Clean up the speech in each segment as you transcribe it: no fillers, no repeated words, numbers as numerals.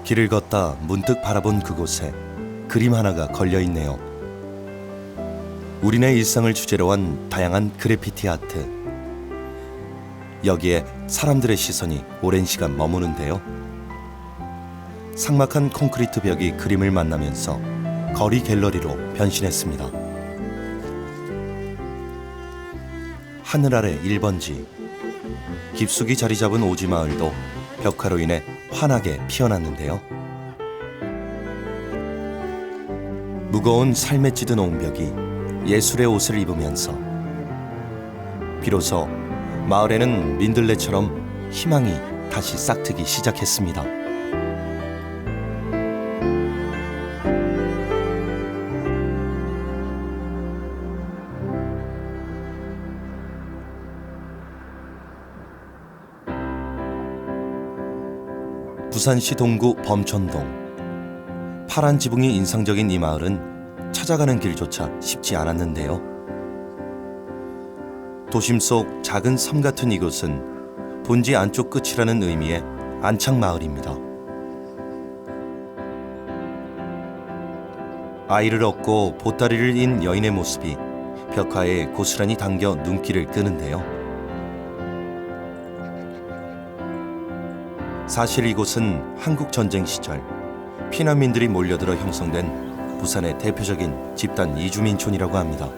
길을 걷다 문득 바라본 그곳에 그림 하나가 걸려있네요. 우리네 일상을 주제로 한 다양한 그래피티 아트. 여기에 사람들의 시선이 오랜 시간 머무는데요. 삭막한 콘크리트 벽이 그림을 만나면서 거리 갤러리로 변신했습니다. 하늘 아래 1번지. 깊숙이 자리 잡은 오지마을도 벽화로 인해 환하게 피어났는데요. 무거운 삶에 찌든 옹벽이 예술의 옷을 입으면서 비로소 마을에는 민들레처럼 희망이 다시 싹트기 시작했습니다. 부산시 동구 범천동. 파란 지붕이 인상적인 이 마을은 찾아가는 길조차 쉽지 않았는데요. 도심 속 작은 섬 같은 이곳은 본지 안쪽 끝이라는 의미의 안창마을입니다. 아이를 얻고 보따리를 인 여인의 모습이 벽화에 고스란히 담겨 눈길을 끄는데요. 사실 이곳은 한국전쟁 시절 피난민들이 몰려들어 형성된 부산의 대표적인 집단 이주민촌이라고 합니다.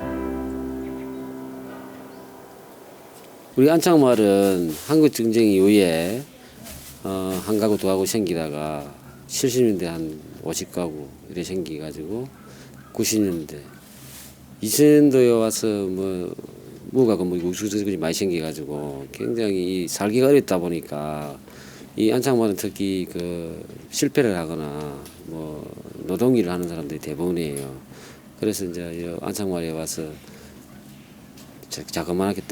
우리 안창마을은 한국전쟁 이후에 한 가구 두 가구 생기다가 70년대 한 50가구 이렇게 생기가지고 90년대 2000년도에 와서 무가 건물이 우수수들이 많이 생겨가지고 굉장히 살기가 어렵다 보니까 이 안창마을은 특히 실패를 하거나 노동 일을 하는 사람들이 대부분이에요. 그래서 이제 안창마을에 와서 자그마하게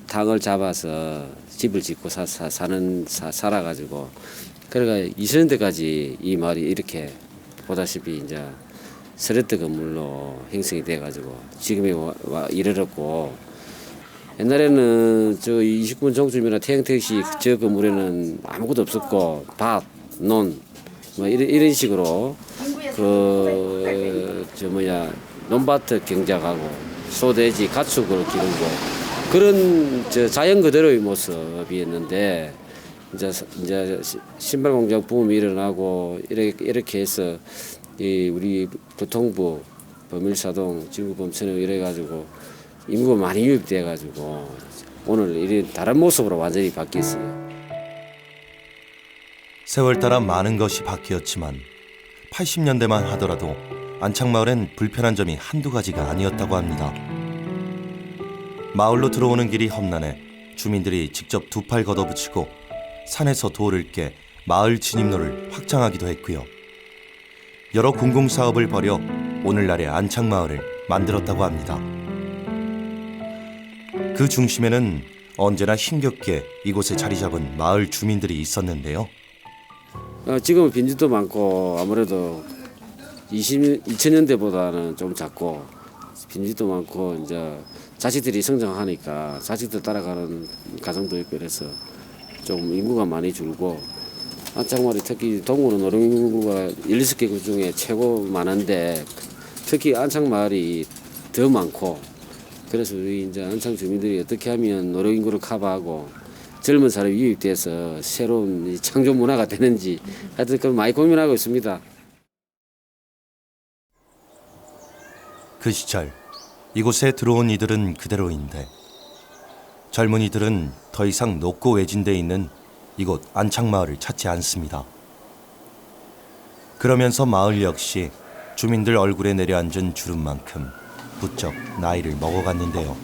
닭을 잡아서 집을 짓고 살아가지고 그러니까 2000년대까지 이 마을이 이렇게 보다시피 이제 스레트 건물로 형성이 돼가지고 지금에 이르렀고. 옛날에는 저 29번 종점이나 태양택시 저 건물에는 아무것도 없었고 밭, 논 이런 식으로 논밭 경작하고 소돼지, 가축을 기르고 그런 자연 그대로의 모습이었는데 이제 신발 공장 붐이 일어나고 이렇게 해서 우리 교통부, 범일사동, 지구범천을 이래가지고 인구가 많이 유입돼가지고 오늘 이런 다른 모습으로 완전히 바뀌었어요. 세월 따라 많은 것이 바뀌었지만 80년대만 하더라도 안창마을엔 불편한 점이 한두 가지가 아니었다고 합니다. 마을로 들어오는 길이 험난해 주민들이 직접 두 팔 걷어붙이고 산에서 돌을 깨 마을 진입로를 확장하기도 했고요. 여러 공공사업을 벌여 오늘날의 안창마을을 만들었다고 합니다. 그 중심에는 언제나 힘겹게 이곳에 자리 잡은 마을 주민들이 있었는데요. 지금은 빈집도 많고 아무래도 2000년대보다는 좀 작고 빈집도 많고 이제 자식들이 성장하니까 자식들 따라가는 가정도 있고 그래서 좀 인구가 많이 줄고 안창마을이 특히 동구는 노령인구가 16개 중에 최고 많은데 특히 안창마을이 더 많고 그래서 우리 이제 안창 주민들이 어떻게 하면 노령인구를 커버하고 젊은 사람이 유입돼서 새로운 창조 문화가 되는지 하여튼 그걸 많이 고민하고 있습니다. 그 시절 이곳에 들어온 이들은 그대로인데 젊은이들은 더 이상 높고 외진돼 있는 이곳 안창마을을 찾지 않습니다. 그러면서 마을 역시 주민들 얼굴에 내려앉은 주름만큼 부쩍 나이를 먹어갔는데요.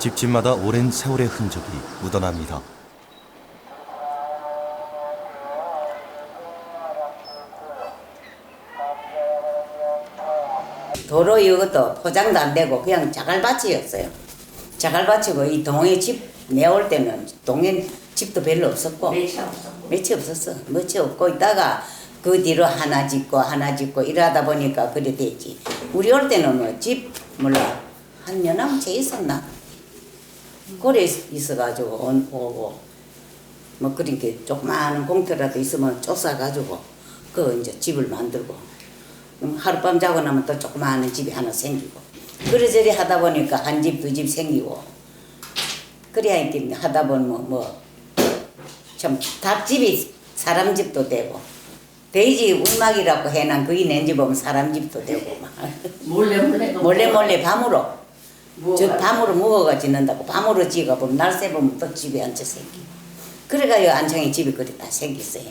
집집마다 오랜 세월의 흔적이 묻어납니다. 도로 이것도 포장도 안 되고 그냥 자갈밭이었어요. 자갈밭이고 이 동해 집 내올 때는 동해 집도 별로 없었고 매치 없었고. 매치 없었어. 매치 없고 있다가 그 뒤로 하나 짓고 이러다 보니까 그래 됐지. 우리 올 때는 뭐 집 몰라 한 년하면 채 있었나? 고래 있어가지고 오고 뭐 그렇게 조그마한 공터라도 있으면 쫓아가지고 그 이제 집을 만들고 하룻밤 자고 나면 또 조그마한 집이 하나 생기고 그래저래 하다 보니까 한 집 두 집 생기고 그래야 이렇게 하다 보면 좀 닭집이 사람 집도 되고 돼지 울막이라고 해난 그이 낸 집 보면 사람 집도 되고 막 몰래 밤으로 저 밤으로 무어가 짓는다고 밤으로 지가 보면 날새 보면 또 집에 앉아 생기고 그래가요 안창에 집이 그리 다 생겼어요.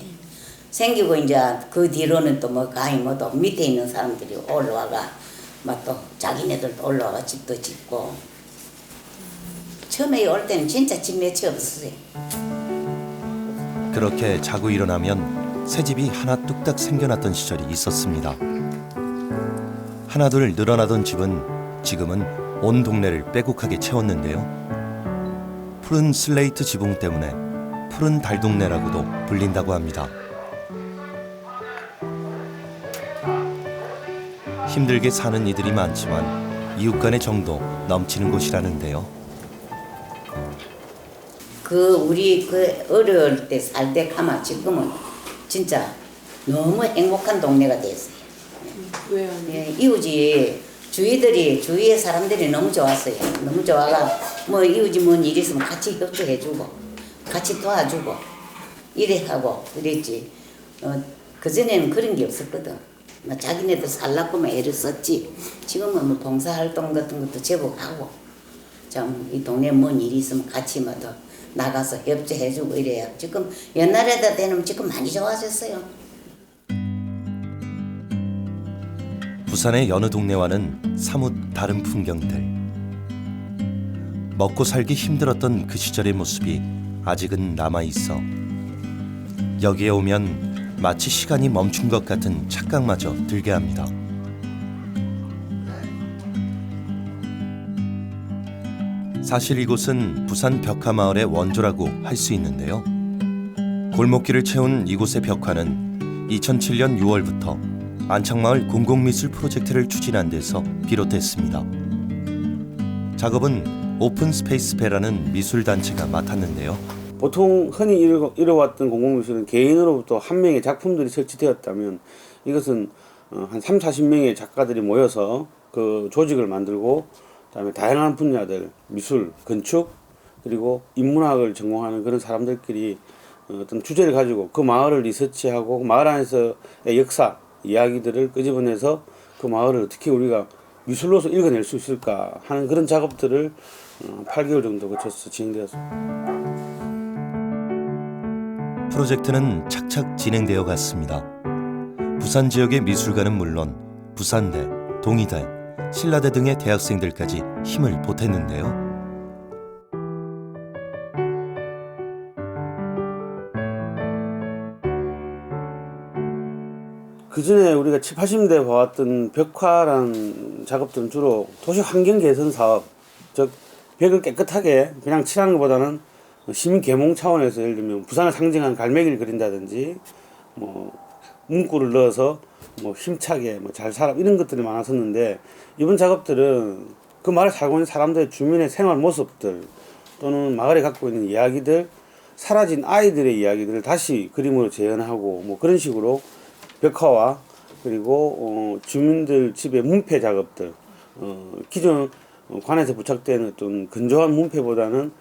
생기고 이제 그 뒤로는 또 뭐 가히 뭐또 밑에 있는 사람들이 올라와가 막 또 자기네들도 올라와가 집도 짓고 처음에 올 때는 진짜 집 몇이 없었어요. 그렇게 자고 일어나면 새 집이 하나 뚝딱 생겨났던 시절이 있었습니다. 하나둘 늘어나던 집은 지금은 온 동네를 빼곡하게 채웠는데요. 푸른 슬레이트 지붕 때문에 푸른 달동네라고도 불린다고 합니다. 힘들게 사는 이들이 많지만 이웃 간의 정도 넘치는 곳이라는데요. 우리 어려울 때 살 때 가면 지금은 진짜 너무 행복한 동네가 됐어요. 왜요? 예, 이웃이 주위의 사람들이 너무 좋았어요. 너무 좋아가 뭐 이웃이 뭔 일 있으면 같이 협조해주고 같이 도와주고 이래 하고 그랬지. 그전에는 그런 게 없었거든. 뭐 자기네들 살라고만 애를 썼지. 지금은 뭐 봉사활동 같은 것도 제법 하고 참 이 동네에 뭔 일이 있으면 같이 뭐 더 나가서 협조해주고 이래요. 지금 옛날에다 대면 지금 많이 좋아졌어요. 부산의 여느 동네와는 사뭇 다른 풍경들. 먹고 살기 힘들었던 그 시절의 모습이 아직은 남아있어 여기에 오면 마치 시간이 멈춘 것 같은 착각마저 들게 합니다. 사실 이곳은 부산 벽화마을의 원조라고 할 수 있는데요. 골목길을 채운 이곳의 벽화는 2007년 6월부터 안창마을 공공미술 프로젝트를 추진한 데서 비롯됐습니다. 작업은 오픈스페이스배라는 미술단체가 맡았는데요. 보통 흔히 이뤄왔던 공공미술은 개인으로부터 한 명의 작품들이 설치되었다면 이것은 한 3, 40명의 작가들이 모여서 그 조직을 만들고 그다음에 다양한 분야들, 미술, 건축, 그리고 인문학을 전공하는 그런 사람들끼리 어떤 주제를 가지고 그 마을을 리서치하고 그 마을 안에서의 역사, 이야기들을 끄집어내서 그 마을을 어떻게 우리가 미술로서 읽어낼 수 있을까 하는 그런 작업들을 8개월 정도 거쳐서 진행되었습니다. 프로젝트는 착착 진행되어 갔습니다. 부산 지역의 미술가는 물론 부산대, 동의대, 신라대 등의 대학생들까지 힘을 보탰는데요. 그전에 우리가 7, 80년대에 봐왔던 벽화라는 작업들은 주로 도시 환경 개선 사업, 즉 벽을 깨끗하게 그냥 칠하는 것보다는 시민 계몽 차원에서 예를 들면 부산을 상징하는 갈매기를 그린다든지 뭐 문구를 넣어서 뭐 힘차게 뭐 잘 살아 이런 것들이 많았었는데 이번 작업들은 그 마을에 살고 있는 사람들의 주민의 생활 모습들 또는 마을에 갖고 있는 이야기들, 사라진 아이들의 이야기들을 다시 그림으로 재현하고 뭐 그런 식으로 벽화와 그리고 주민들 집의 문패 작업들, 기존 관에서 부착된 어떤 건조한 문패보다는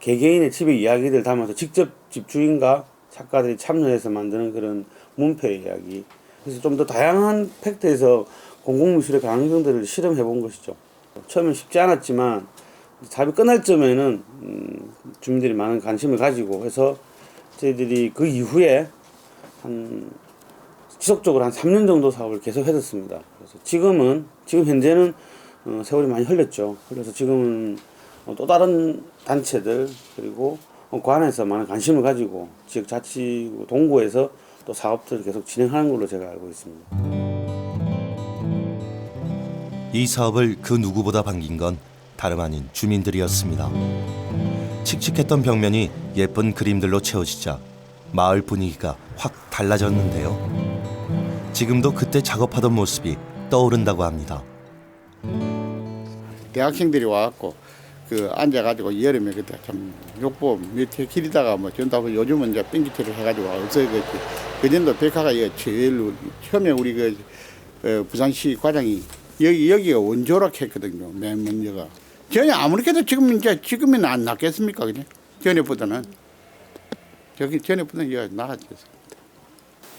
개개인의 집의 이야기들 담아서 직접 집주인과 작가들이 참여해서 만드는 그런 문패 이야기. 그래서 좀 더 다양한 팩트에서 공공미술의 가능성들을 실험해 본 것이죠. 처음엔 쉽지 않았지만 작업이 끝날 점에는 주민들이 많은 관심을 가지고 해서 저희들이 그 이후에 지속적으로 한 3년 정도 사업을 계속 했었습니다. 그래서 지금 현재는 세월이 많이 흘렸죠. 그래서 지금은 또 다른 단체들 그리고 관에서 많은 관심을 가지고 지역 자치구 동구에서 또 사업들을 계속 진행하는 걸로 제가 알고 있습니다. 이 사업을 그 누구보다 반긴 건 다름 아닌 주민들이었습니다. 칙칙했던 벽면이 예쁜 그림들로 채워지자 마을 분위기가 확 달라졌는데요. 지금도 그때 작업하던 모습이 떠오른다고 합니다. 대학생들이 와갖고 그 앉아가지고 여름에 그때 참 욕보 밑에 길이다가 뭐 전다고 요즘은 이제 뺑기트를 해가지고 없어요. 그 정도 백화가 제일 처음에 우리 부산시 과장이 여기가 원조락 했거든요. 맨 먼저가 전혀 아무렇게도 지금은 안 낫겠습니까? 그냥 전에보다는 전에보다는 나았죠.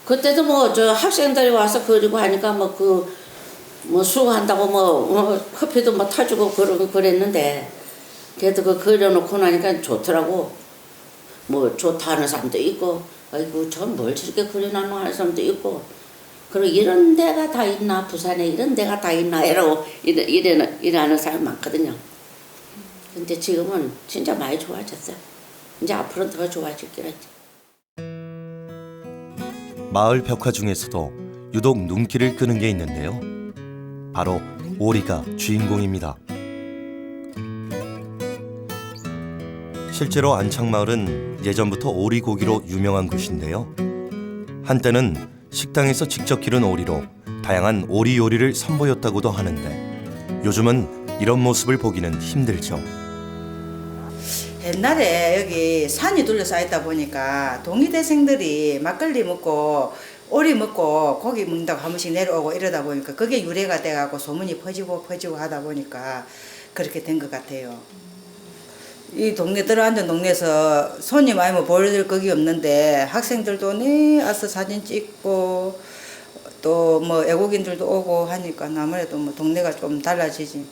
그때도 뭐 저 학생들이 와서 그리고 하니까 뭐 수고한다고 커피도 뭐 타주고 그러고 그랬는데 그래도 그려놓고 나니까 좋더라고. 뭐 좋다 하는 사람도 있고, 아이고 전 뭘 저렇게 그려놨노 하는 사람도 있고, 그리고 이런 데가 다 있나 부산에 이런 데가 다 있나 이러고 이러는 사람 많거든요. 근데 지금은 진짜 많이 좋아졌어요. 이제 앞으로 더 좋아지겠지. 마을 벽화 중에서도 유독 눈길을 끄는 게 있는데요. 바로 오리가 주인공입니다. 실제로 안창마을은 예전부터 오리고기로 유명한 곳인데요. 한때는 식당에서 직접 기른 오리로 다양한 오리 요리를 선보였다고도 하는데 요즘은 이런 모습을 보기는 힘들죠. 옛날에 여기 산이 둘러싸여 있다 보니까 동의대생들이 막걸리 먹고 오리 먹고 고기 먹는다고 한 번씩 내려오고 이러다 보니까 그게 유래가 돼가고 소문이 퍼지고 하다 보니까 그렇게 된 것 같아요. 이 동네 들어앉은 동네에서 손님 아니면 보여줄 거기 없는데 학생들도 와서 사진 찍고 또 뭐 외국인들도 오고 하니까 아무래도 뭐 동네가 좀 달라지지.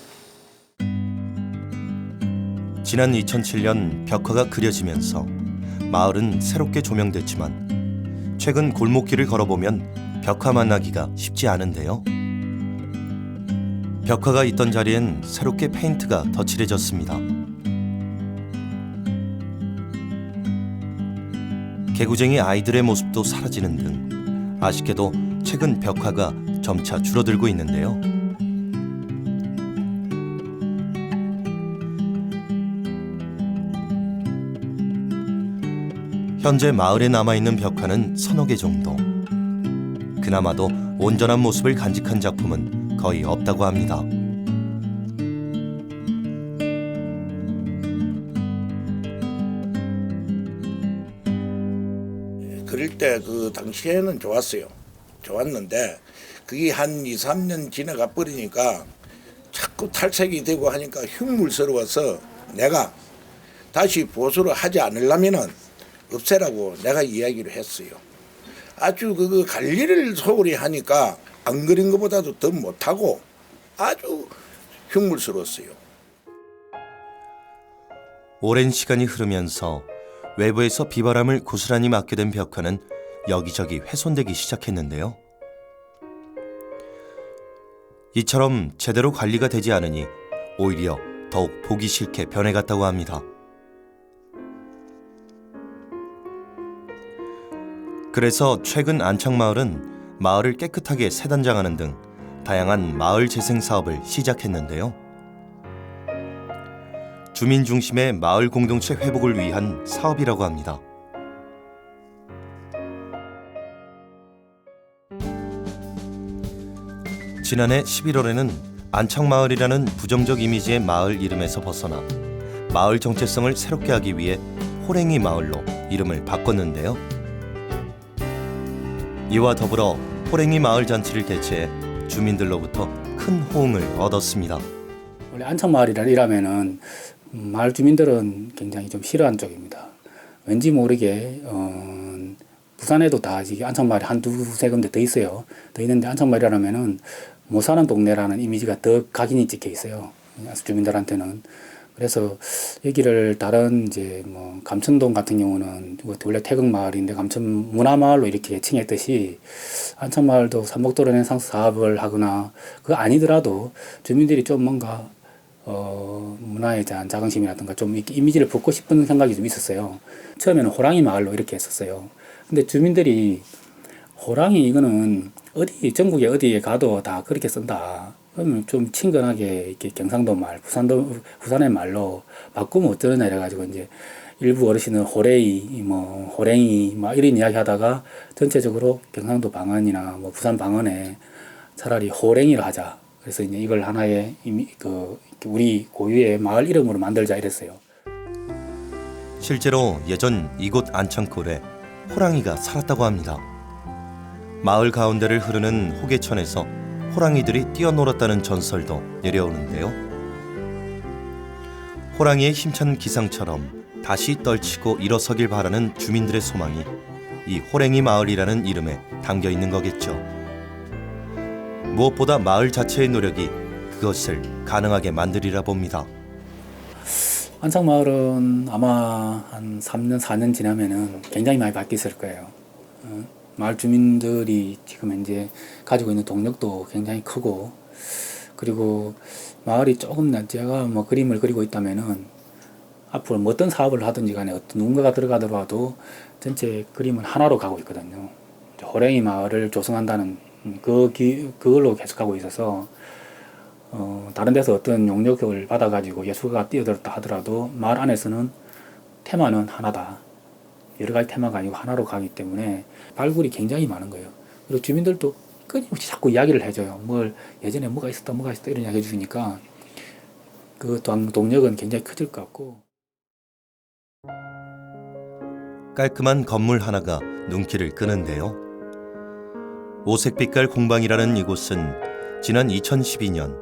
지난 2007년 벽화가 그려지면서 마을은 새롭게 조명됐지만 최근 골목길을 걸어보면 벽화 만나기가 쉽지 않은데요. 벽화가 있던 자리엔 새롭게 페인트가 덧칠해졌습니다. 개구쟁이 아이들의 모습도 사라지는 등 아쉽게도 최근 벽화가 점차 줄어들고 있는데요. 현재 마을에 남아있는 벽화는 서너 개 정도. 그나마도 온전한 모습을 간직한 작품은 거의 없다고 합니다. 그릴 때 그 당시에는 좋았어요. 좋았는데 그게 한 2, 3년 지나가 버리니까 자꾸 탈색이 되고 하니까 흉물스러워서 내가 다시 보수를 하지 않으려면은 없애라고 내가 이야기를 했어요. 아주 그 관리를 소홀히 하니까 안 그린 것보다도 더 못하고 아주 흉물스러웠어요. 오랜 시간이 흐르면서 외부에서 비바람을 고스란히 맞게 된 벽화는 여기저기 훼손되기 시작했는데요. 이처럼 제대로 관리가 되지 않으니 오히려 더욱 보기 싫게 변해갔다고 합니다. 그래서 최근 안창마을은 마을을 깨끗하게 새단장하는 등 다양한 마을 재생 사업을 시작했는데요. 주민 중심의 마을 공동체 회복을 위한 사업이라고 합니다. 지난해 11월에는 안창마을이라는 부정적 이미지의 마을 이름에서 벗어나 마을 정체성을 새롭게 하기 위해 호랭이 마을로 이름을 바꿨는데요. 이와 더불어 호랭이 마을 잔치를 개최해 주민들로부터 큰 호응을 얻었습니다. 원래 안창마을이라면은 마을 주민들은 굉장히 좀 싫어하는 쪽입니다. 왠지 모르게 부산에도 다 이게 안창마을이 한두 세 군데 더 있어요. 더 있는데 안창마을이라면은 못 사는 동네라는 이미지가 더 각인이 찍혀 있어요. 주민들한테는. 그래서 여기를 다른 이제 뭐 감천동 같은 경우는 원래 태극마을인데 감천 문화마을로 이렇게 칭했듯이 안창마을도 삼복도 르네상스 사업을 하거나 그거 아니더라도 주민들이 좀 뭔가 문화에 대한 자긍심이라든가 좀 이렇게 이미지를 붓고 싶은 생각이 좀 있었어요. 처음에는 호랑이 마을로 이렇게 했었어요. 근데 주민들이 호랑이 이거는 어디 전국에 어디에 가도 다 그렇게 쓴다. 그러면 좀 친근하게 이렇게 경상도 말, 부산의 말로 바꾸면 어쩌느냐 이래가지고 이제 일부 어르신은 호레이, 뭐 호랭이, 막 이런 이야기 하다가 전체적으로 경상도 방언이나 뭐 부산 방언에 차라리 호랭이를 하자. 그래서 이제 이걸 하나의 우리 고유의 마을 이름으로 만들자 이랬어요. 실제로 예전 이곳 안창골에 호랑이가 살았다고 합니다. 마을 가운데를 흐르는 호계천에서 호랑이들이 뛰어놀았다는 전설도 내려오는데요. 호랑이의 힘찬 기상처럼 다시 떨치고 일어서길 바라는 주민들의 소망이 이 호랭이 마을이라는 이름에 담겨 있는 거겠죠. 무엇보다 마을 자체의 노력이 그것을 가능하게 만들리라 봅니다. 안창마을은 아마 한 3년, 4년 지나면은 굉장히 많이 바뀌었을 거예요. 마을 주민들이 지금 현재 가지고 있는 동력도 굉장히 크고, 그리고 마을이 조금 제가 뭐 그림을 그리고 있다면은 앞으로 뭐 어떤 사업을 하든지 간에 어떤 누군가가 들어가더라도 전체 그림은 하나로 가고 있거든요. 호랭이 마을을 조성한다는 그걸로 계속 가고 있어서 다른 데서 어떤 용역을 받아가지고 예술가가 뛰어들었다 하더라도 마을 안에서는 테마는 하나다. 여러 가지 테마가 아니고 하나로 가기 때문에 발굴이 굉장히 많은 거예요. 그리고 주민들도 끊임없이 자꾸 이야기를 해줘요. 예전에 뭐가 있었다 이런 이야기 해주시니까 그 동력은 굉장히 커질 것 같고. 깔끔한 건물 하나가 눈길을 끄는데요. 오색빛깔 공방이라는 이곳은 지난 2012년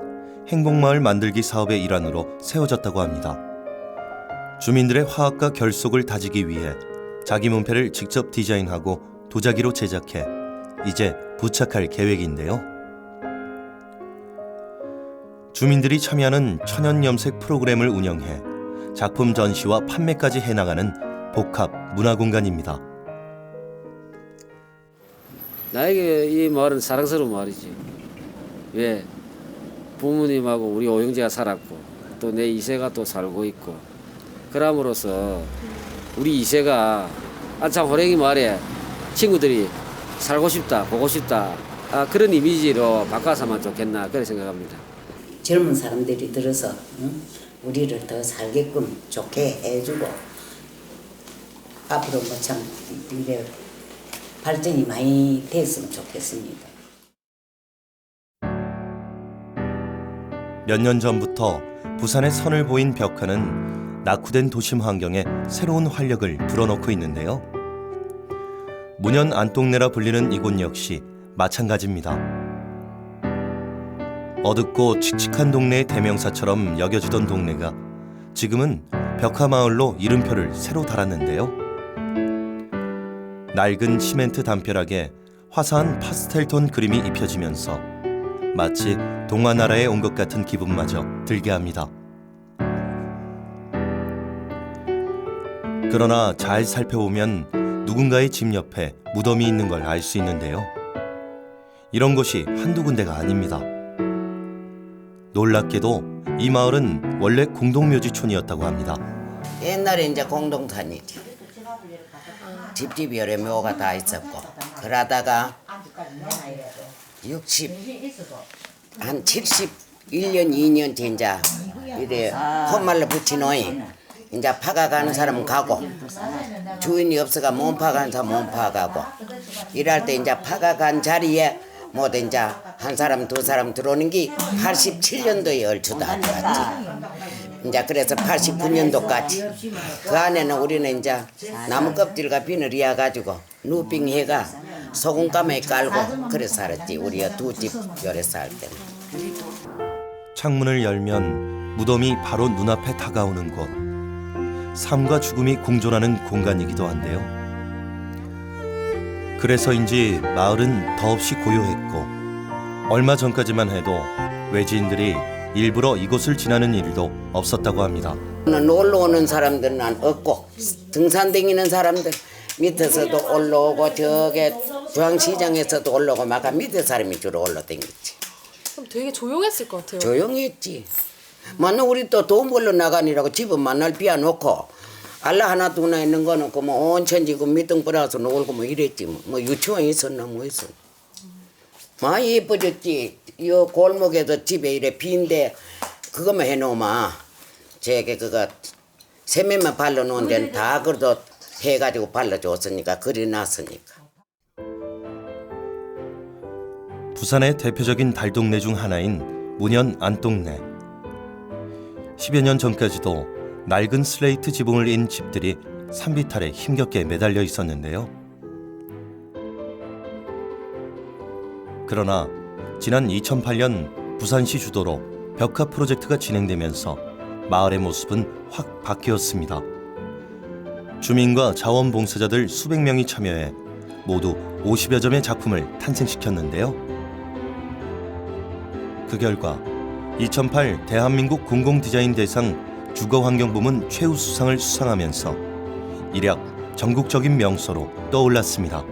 행복마을 만들기 사업의 일환으로 세워졌다고 합니다. 주민들의 화합과 결속을 다지기 위해 자기 문패를 직접 디자인하고 도자기로 제작해 이제 부착할 계획인데요. 주민들이 참여하는 천연염색 프로그램을 운영해 작품 전시와 판매까지 해나가는 복합 문화공간입니다. 나에게 이 마을은 사랑스러운 마을이지. 왜? 부모님하고 우리 오형제가 살았고 또 내 이세가 또 살고 있고, 그럼으로써 우리 이세가 안창 호랭이 마을에 친구들이 살고 싶다, 보고 싶다, 그런 이미지로 바꿔서만 좋겠나 그렇게 생각합니다. 젊은 사람들이 들어서 우리를 더 살게끔 좋게 해주고 앞으로 뭐 참 이래 발전이 많이 됐으면 좋겠습니다. 몇 년 전부터 부산의 선을 보인 벽화는 낙후된 도심 환경에 새로운 활력을 불어넣고 있는데요. 문현 안동네라 불리는 이곳 역시 마찬가지입니다. 어둡고 칙칙한 동네의 대명사처럼 여겨지던 동네가 지금은 벽화마을로 이름표를 새로 달았는데요. 낡은 시멘트 담벼락에 화사한 파스텔톤 그림이 입혀지면서 마치 동화나라에 온 것 같은 기분마저 들게 합니다. 그러나 잘 살펴보면 누군가의 집 옆에 무덤이 있는 걸 알 수 있는데요. 이런 곳이 한두 군데가 아닙니다. 놀랍게도 이 마을은 원래 공동묘지촌이었다고 합니다. 옛날에 이제 공동산이지. 집집 여러 묘가 다 있었고, 그러다가 한 71년, 2년 이제 이래 콧말로 붙이노이. 이제 파가 가는 사람은 가고, 주인이 없어가 못 파가는 사람 못 파가고, 일할 때 이제 파가 간 자리에 못 이제 한 사람 두 사람 들어오는 게 87년도에 얼추다 왔지. 이제 그래서 89년도까지 그 안에는 우리는 이제 나무 껍질과 비늘 이어 가지고 누빙 해가 소금가마에 깔고 그래 살았지. 우리가 두 집 요래 살 때는. 창문을 열면 무덤이 바로 눈앞에 다가오는 곳. 삶과 죽음이 공존하는 공간이기도 한데요. 그래서인지 마을은 더없이 고요했고, 얼마 전까지만 해도 외지인들이 일부러 이곳을 지나는 일도 없었다고 합니다. 놀러 오는 사람들은 없고, 등산 다니는 사람들 밑에서도 올라오고, 저게 중앙시장에서도 올라오고, 막 밑에 사람이 주로 올라다녔지. 그럼 되게 조용했을 것 같아요. 조용했지. 만날 우리 또 돈 벌러 나가니라고 집은 만날 비워놓고, 알라 하나 두나 있는 거는 뭐 온천지고 밑둥 뿌려서 놀고 뭐 이랬지. 뭐 유치원 있었나 뭐 있었나. 많이 예뻐졌지. 이 골목에도 집에 이래 빈데 그것만 해놓으면 제게 그거 세면만 발라놓은 데는 다 그래도 해가지고 발라줬으니까 그려놨으니까. 부산의 대표적인 달동네 중 하나인 문현 안동네. 10여 년 전까지도 낡은 슬레이트 지붕을 인 집들이 산비탈에 힘겹게 매달려 있었는데요. 그러나 지난 2008년 부산시 주도로 벽화 프로젝트가 진행되면서 마을의 모습은 확 바뀌었습니다. 주민과 자원봉사자들 수백 명이 참여해 모두 50여 점의 작품을 탄생시켰는데요. 그 결과 2008 대한민국 공공디자인 대상 주거환경부문 최우수상을 수상하면서 이력 전국적인 명소로 떠올랐습니다.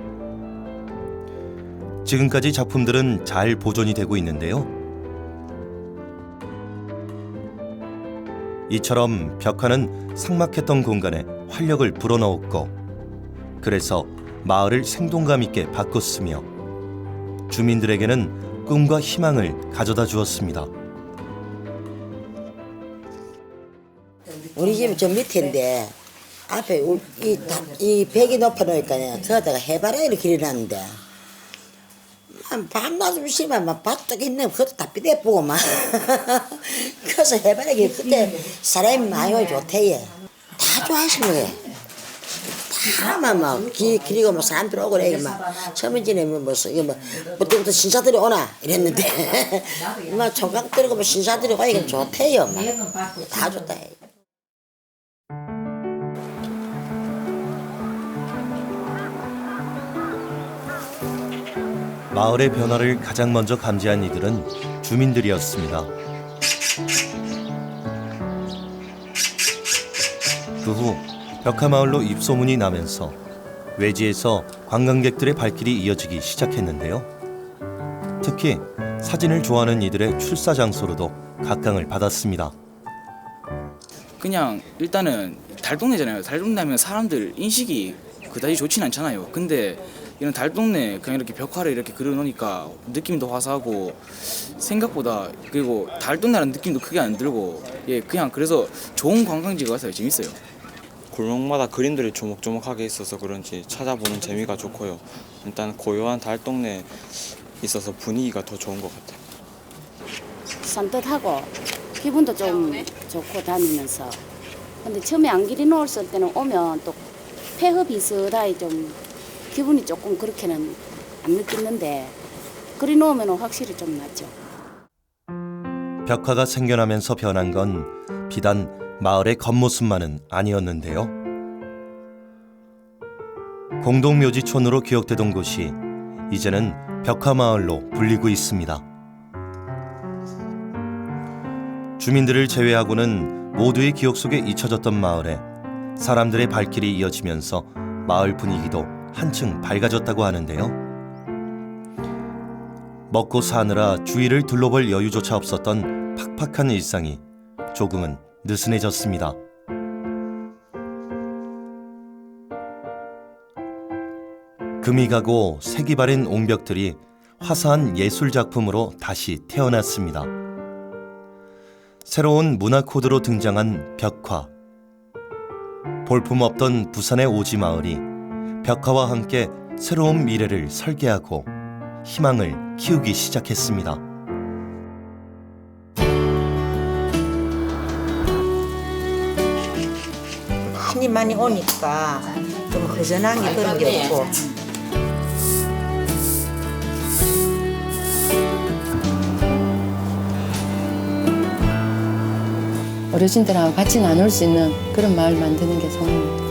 지금까지 작품들은 잘 보존이 되고 있는데요. 이처럼 벽화는 삭막했던 공간에 활력을 불어넣었고, 그래서 마을을 생동감 있게 바꿨으며 주민들에게는 꿈과 희망을 가져다 주었습니다. 우리 집이 저 밑인데 앞에 이 벽이 높아놓으니까 저기다가 해바라기를 길어놨는데 밤낮 심하면 막 바짝 있네. 그것도 다 삐대쁘고 막 그래서 해바라기 그때 사람이 많이 오기 좋대요. 다 좋아하시는 거예요. 다만 막 길이고 막 사람들 오고 그래. 막 처음에 지내면 이거 뭐 그때부터 신사들이 오나 이랬는데 막 총각 들고 뭐 신사들이 오니까 좋대요. 막 다 좋다 해요. 마을의 변화를 가장 먼저 감지한 이들은 주민들이었습니다. 그 후 벽화마을로 입소문이 나면서 외지에서 관광객들의 발길이 이어지기 시작했는데요. 특히 사진을 좋아하는 이들의 출사 장소로도 각광을 받았습니다. 그냥 일단은 달동네잖아요. 달동네 하면 사람들 인식이 그다지 좋진 않잖아요. 근데 이런 달동네 그냥 이렇게 벽화를 이렇게 그려놓으니까 느낌도 화사하고 생각보다, 그리고 달동네라는 느낌도 크게 안 들고, 예, 그냥 그래서 좋은 관광지가 가서 재밌어요. 골목마다 그림들이 조목조목하게 있어서 그런지 찾아보는 재미가 좋고요. 일단 고요한 달동네에 있어서 분위기가 더 좋은 것 같아요. 산뜻하고 기분도 좀 좋고 다니면서. 근데 처음에 안길이 놓았을 때는 오면 또 폐허 비슷하게 좀 기분이 조금 그렇게는 안 느끼는데 그리 놓으면 확실히 좀 낫죠. 벽화가 생겨나면서 변한 건 비단 마을의 겉모습만은 아니었는데요. 공동묘지촌으로 기억되던 곳이 이제는 벽화마을로 불리고 있습니다. 주민들을 제외하고는 모두의 기억 속에 잊혀졌던 마을에 사람들의 발길이 이어지면서 마을 분위기도 한층 밝아졌다고 하는데요. 먹고 사느라 주위를 둘러볼 여유조차 없었던 팍팍한 일상이 조금은 느슨해졌습니다. 금이 가고 색이 바랜 옹벽들이 화사한 예술작품으로 다시 태어났습니다. 새로운 문화 코드로 등장한 벽화. 볼품없던 부산의 오지마을이 벽화와 함께 새로운 미래를 설계하고 희망을 키우기 시작했습니다. 많이 오니까 좀 허전한 게 그런 게 없고. 어르신들하고 같이 나눌 수 있는 그런 마을 만드는 게 소원입니다.